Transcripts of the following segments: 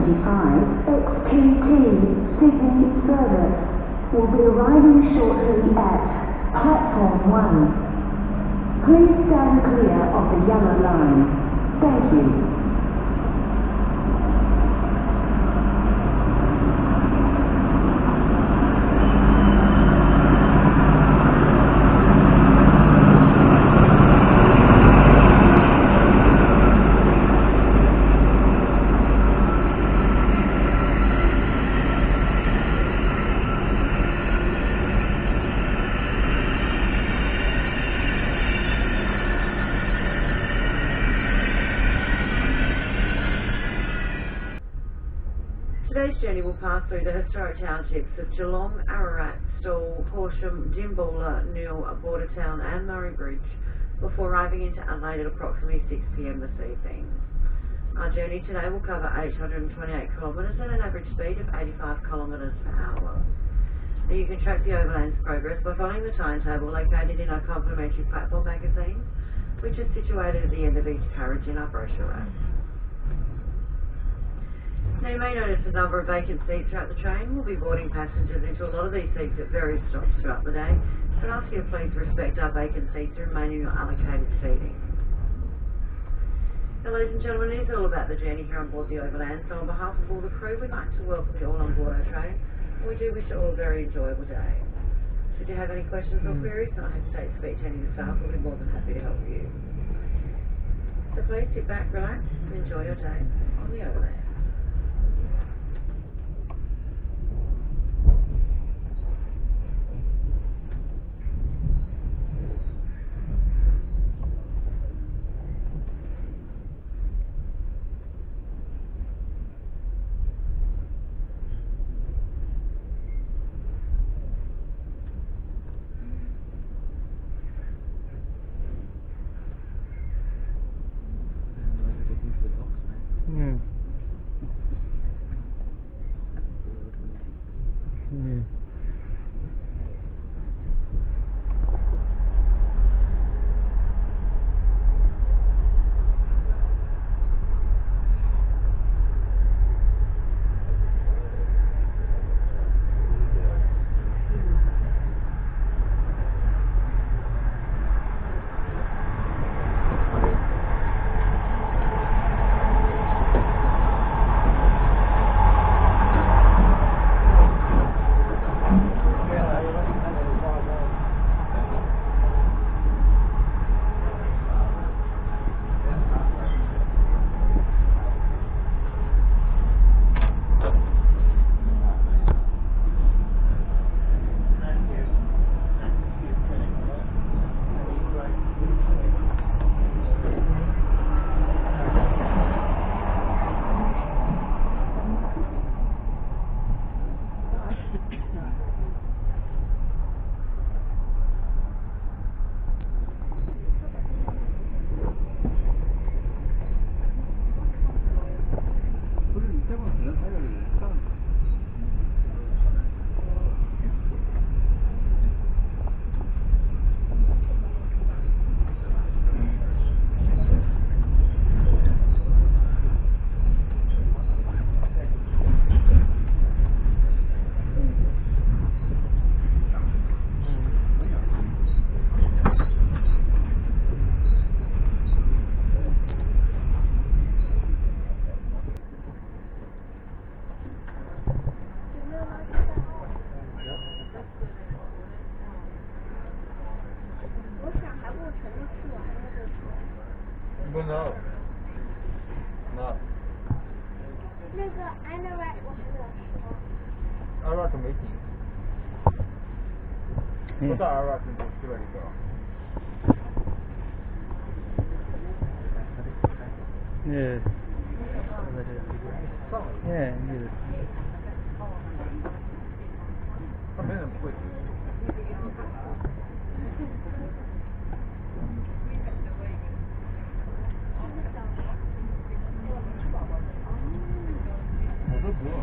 XTT Sydney service will be arriving shortly at platform 1. Please stand clear of the yellow line. Thank you. Today's journey will pass through the historic townships of Geelong, Ararat, Stawell, Horsham, Jimboola, Neale, Bordertown and Murray Bridge before arriving into Adelaide at approximately 6 p.m. this evening. Our journey today will cover 828 kilometres at an average speed of 85 kilometres per hour. Now you can track the Overland's progress by following the timetable located in our complimentary platform magazine, which is situated at the end of each carriage in our brochure rack. Now you may notice a number of vacant seats throughout the train. We'll be boarding passengers into a lot of these seats at various stops throughout the day, but ask you to please respect our vacant seats and remain in your allocated seating. Now ladies and gentlemen, it is all about the journey here on board the Overland, so on behalf of all the crew, we'd like to welcome you all on board our train, and we do wish you all a very enjoyable day. Should you have any questions or queries, don't hesitate to speak to any of the staff. We'll be more than happy to help you. So please sit back, relax, and enjoy your day on the Overland. Yeah. Yeah. No. No. 那个 Anorak 我还没有说。Ararat 没停。不到 Ararat 就去了一个。Yeah. Yeah. 他没人会。我都不用。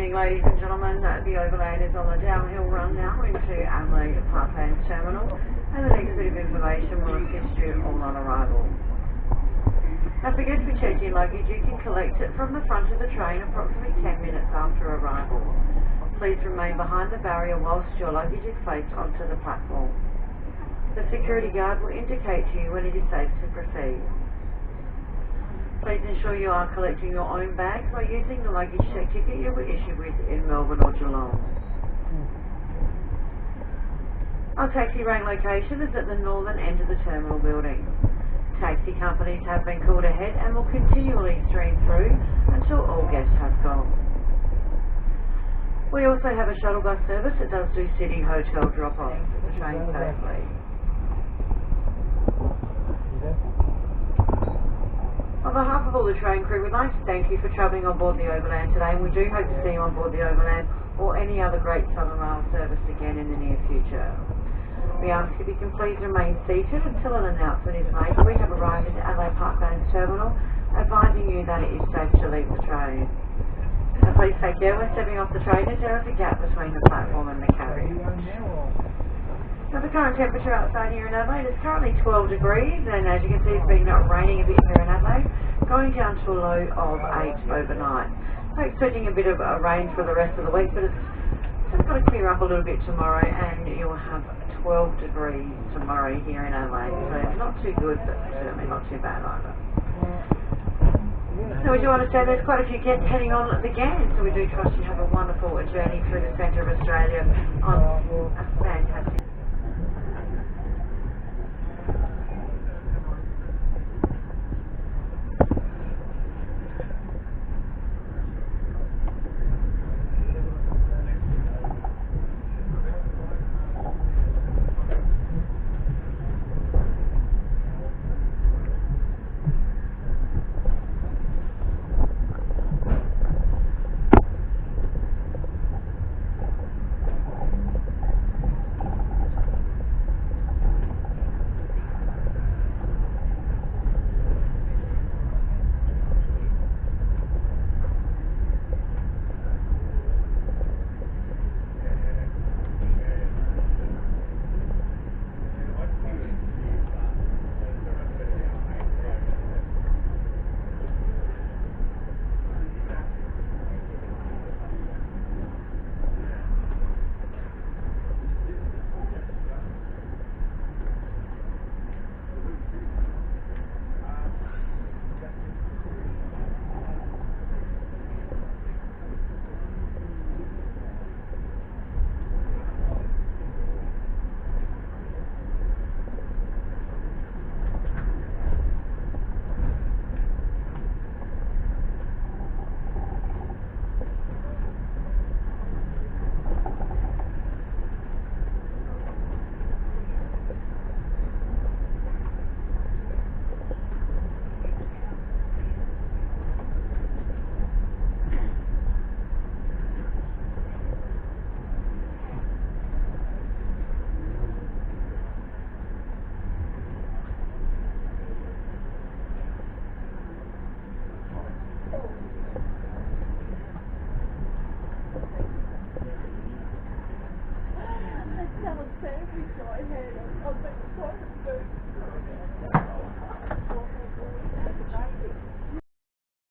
morning, ladies and gentlemen. The Overland is on the downhill run now into Adelaide Parklands Terminal, and the next bit of information will assist you all on arrival. Now, for guests who checked in luggage, you can collect it from the front of the train approximately 10 minutes after arrival. Please remain behind the barrier whilst your luggage is placed onto the platform. The security guard will indicate to you when it is safe to proceed. Please ensure you are collecting your own bags by using the luggage check ticket you were issued with in Melbourne or Geelong. Our taxi rank location is at the northern end of the terminal building. Taxi companies have been called ahead and will continually stream through until all guests have gone. We also have a shuttle bus service that does do city hotel drop-off for the train safely. On behalf of all the train crew, we'd like to thank you for travelling on board the Overland today, and we do hope to see you on board the Overland or any other great Southern Rail service again in the near future. We ask if you can please remain seated until an announcement is made. We have arrived at Adelaide Parklands Terminal, advising you that it is safe to leave the train. Now please take care when stepping off the train as there is a gap between the platform and the carriage. Now the current temperature outside here in Adelaide is currently 12 degrees, and as you can see it's been raining a bit here in Adelaide, going down to a low of 8 overnight. So expecting a bit of rain for the rest of the week, but it's just got to clear up a little bit tomorrow, and you'll have 12 degrees tomorrow here in Adelaide, so not too good, but certainly not too bad either. So we do understand there's quite a few guests heading on again, so we do trust you have a wonderful journey through the centre of Australia on a fantastic Tell him, Sam, we saw him. I'll bet